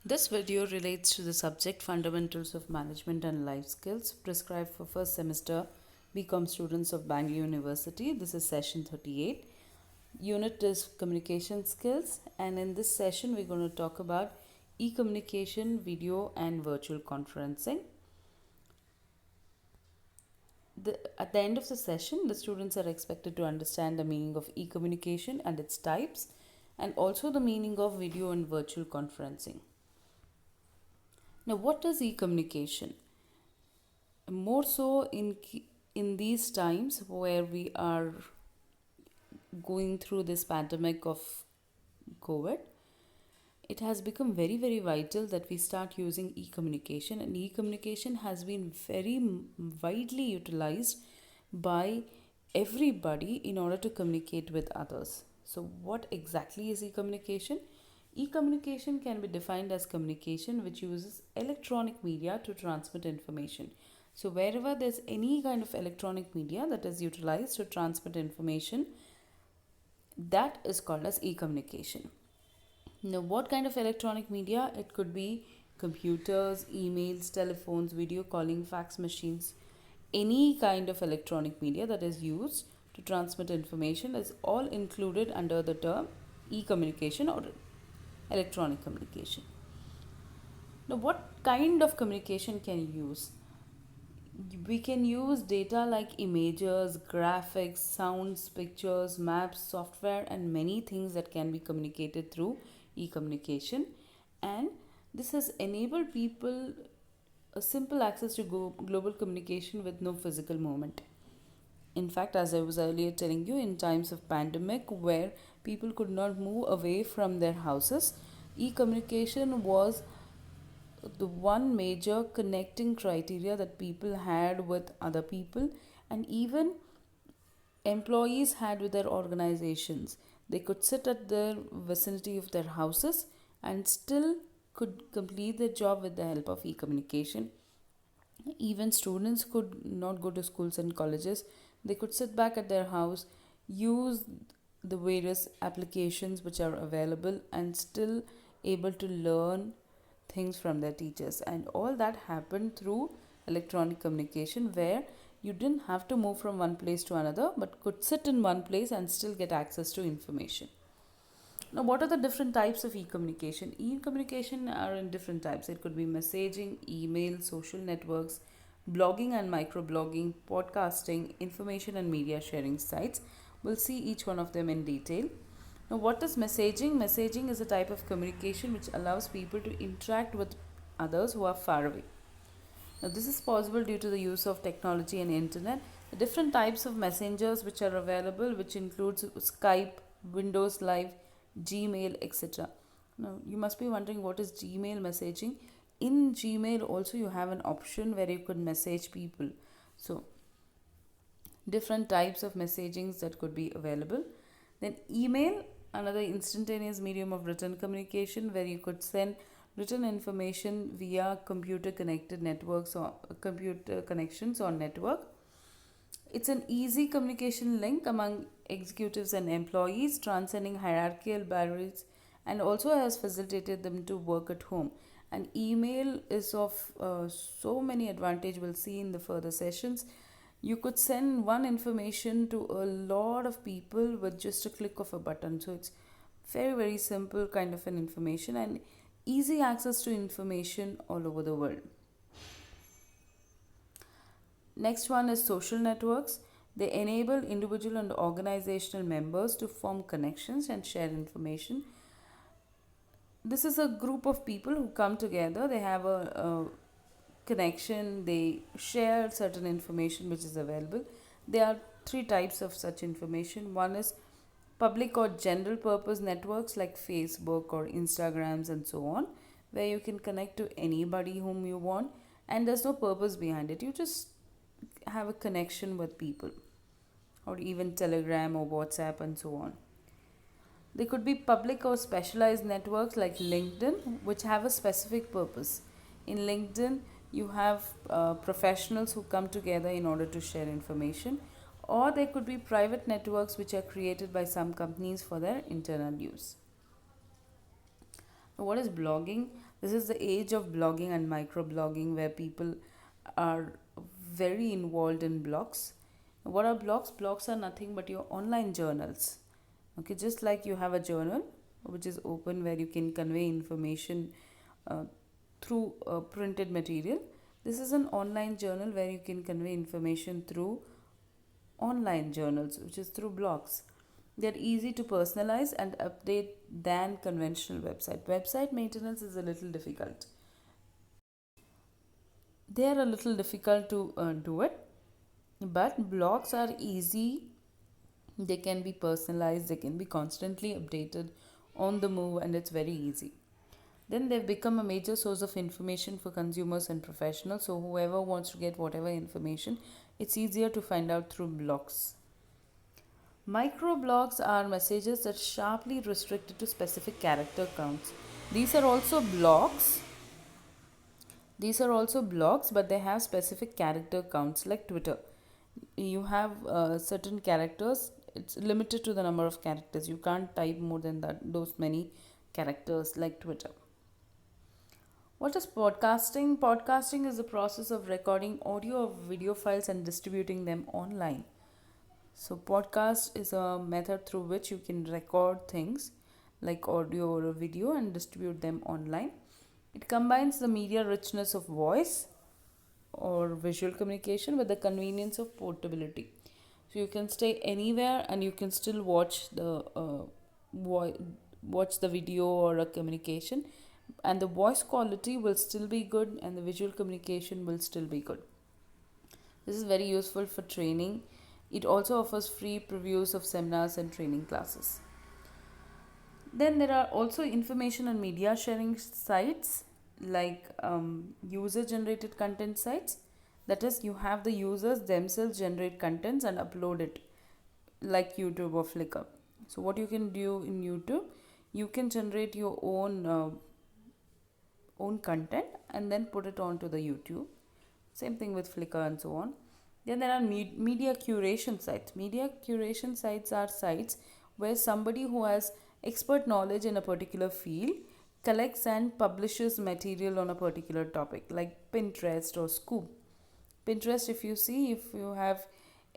This video relates to the subject Fundamentals of Management and Life Skills prescribed for first semester BCom students of Bangalore University. This is session 38. Unit is Communication Skills, and in this session, we're going to talk about e-communication, video, and virtual conferencing. At the end of the session, the students are expected to understand the meaning of e-communication and its types, and also the meaning of video and virtual conferencing. Now, what is e-communication? More so in these times where we are going through this pandemic of COVID, it has become very, very vital that we start using e-communication, and e-communication has been very widely utilized by everybody in order to communicate with others. So, what exactly is e-communication? E-communication can be defined as communication which uses electronic media to transmit information. So, wherever there's any kind of electronic media that is utilized to transmit information, that is called as e-communication. Now, what kind of electronic media? It could be computers, emails, telephones, video calling, fax machines, any kind of electronic media that is used to transmit information is all included under the term e-communication or electronic communication. Now, what kind of communication can you use? We can use data like images, graphics, sounds, pictures, maps, software, and many things that can be communicated through e-communication. And this has enabled people a simple access to global communication with no physical movement. In fact, as I was earlier telling you, in times of pandemic where people could not move away from their houses, e-communication was the one major connecting criteria that people had with other people, and even employees had with their organizations. They could sit at the vicinity of their houses and still could complete their job with the help of e-communication. Even students could not go to schools and colleges. They could sit back at their house, use the various applications which are available, and still able to learn things from their teachers. And all that happened through electronic communication, where you didn't have to move from one place to another but could sit in one place and still get access to information. Now, what are the different types of e-communication? E-communication are in different types. It could be messaging, email, social networks, blogging and microblogging, podcasting, information and media sharing sites. We'll see each one of them in detail. Now, what is messaging? Messaging is a type of communication which allows people to interact with others who are far away. Now, this is possible due to the use of technology and internet. The different types of messengers which are available, which includes Skype, Windows Live, Gmail, etc. Now, you must be wondering what is Gmail messaging. In Gmail also you have an option where you could message people. So, different types of messagings that could be available. Then email, another instantaneous medium of written communication where you could send written information via computer connected networks or computer connections or network. It's an easy communication link among executives and employees, transcending hierarchical barriers, and also has facilitated them to work at home. And email is of so many advantage. We'll see in the further sessions. You could send one information to a lot of people with just a click of a button. So it's very, very simple kind of an information and easy access to information all over the world. Next one is social networks. They enable individual and organizational members to form connections and share information. This is a group of people who come together. They have a connection. They share certain information which is available. There are three types of such information. One is public or general purpose networks like Facebook or Instagrams and so on, where you can connect to anybody whom you want, and there's no purpose behind it. You just have a connection with people, or even Telegram or WhatsApp and so on. They could be public or specialized networks like LinkedIn, which have a specific purpose. In LinkedIn, you have professionals who come together in order to share information, or there could be private networks which are created by some companies for their internal use. What is blogging? This is the age of blogging and microblogging where people are very involved in blogs. What are blogs? Blogs are nothing but your online journals. Okay, just like you have a journal which is open where you can convey information uh, through printed material. This is an online journal where you can convey information through online journals, which is through blogs. They're easy to personalize and update than conventional website. Website maintenance is a little difficult. They are a little difficult to do it, but blogs are easy. They can be personalized, they can be constantly updated on the move, and it's very easy. Then they've become a major source of information for consumers and professionals. So, whoever wants to get whatever information, it's easier to find out through blogs. Microblogs are messages that are sharply restricted to specific character counts. These are also blogs. These are also blogs, but they have specific character counts like Twitter. You have certain characters. It's limited to the number of characters. You can't type more than that. Those many characters like Twitter. What is podcasting? Podcasting is the process of recording audio or video files and distributing them online. So, podcast is a method through which you can record things like audio or a video and distribute them online. It combines the media richness of voice or visual communication with the convenience of portability. So, you can stay anywhere and you can still watch watch the video or a communication, and the voice quality will still be good and the visual communication will still be good. This is very useful for training. It also offers free previews of seminars and training classes. Then there are also information and media sharing sites like user generated content sites. That is, you have the users themselves generate contents and upload it like YouTube or Flickr. So, what you can do in YouTube, you can generate your own content and then put it onto the YouTube. Same thing with Flickr and so on. Then there are media curation sites. Media curation sites are sites where somebody who has expert knowledge in a particular field collects and publishes material on a particular topic, like Pinterest or Scoop. Pinterest, if you see, if you have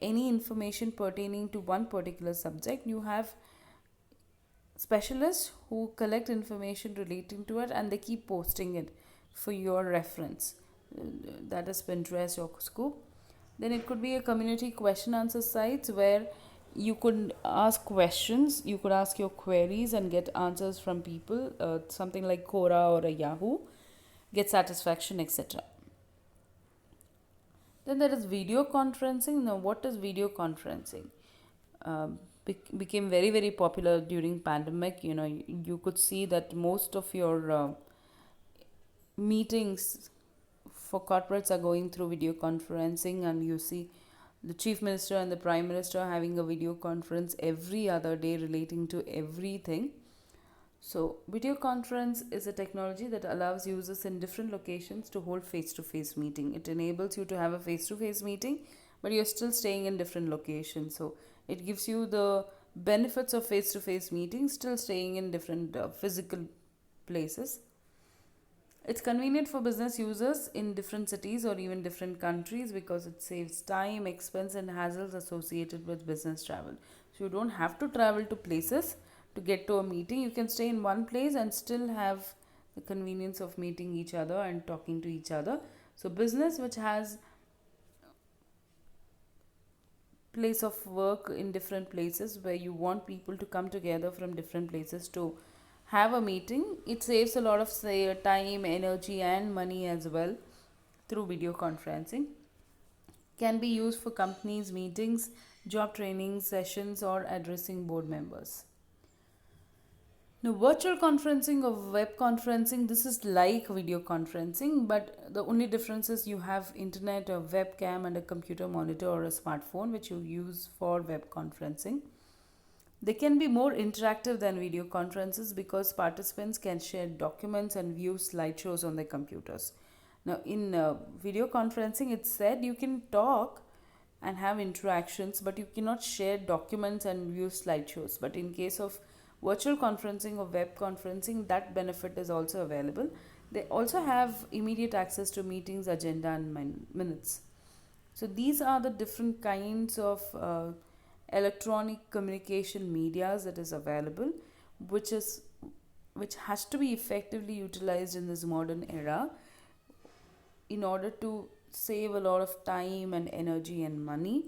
any information pertaining to one particular subject, you have specialists who collect information relating to it and they keep posting it for your reference. That is Pinterest or Scoop. Then it could be a community question answer sites where you could ask questions, you could ask your queries and get answers from people, something like Quora or a Yahoo, get satisfaction, etc. Then there is video conferencing. Now, what is video conferencing? Became very popular during pandemic. You could see that most of your meetings for corporates are going through video conferencing, and you see the chief minister and the prime minister having a video conference every other day relating to everything. So, video conference is a technology that allows users in different locations to hold face-to-face meeting. It enables you to have a face-to-face meeting, but you're still staying in different locations. So, it gives you the benefits of face-to-face meetings, still staying in different physical places. It's convenient for business users in different cities or even different countries because it saves time, expense, and hassles associated with business travel. So, you don't have to travel to places to get to a meeting. You can stay in one place and still have the convenience of meeting each other and talking to each other. So, business which has place of work in different places where you want people to come together from different places to have a meeting, it saves a lot of time, energy, and money as well through video conferencing. Can be used for companies, meetings, job training sessions, or addressing board members. Now, virtual conferencing or web conferencing, this is like video conferencing, but the only difference is you have internet, a webcam, and a computer monitor or a smartphone which you use for web conferencing. They can be more interactive than video conferences because participants can share documents and view slideshows on their computers. Now, in video conferencing, it's said you can talk and have interactions, but you cannot share documents and view slideshows. But in case of virtual conferencing or web conferencing, that benefit is also available. They also have immediate access to meetings, agenda, and minutes. So these are the different kinds of electronic communication medias that is available, which is which has to be effectively utilized in this modern era in order to save a lot of time and energy and money.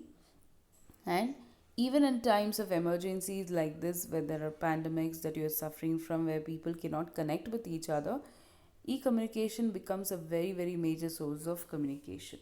And even in times of emergencies like this, where there are pandemics that you're suffering from, where people cannot connect with each other, e communication becomes a very, very major source of communication.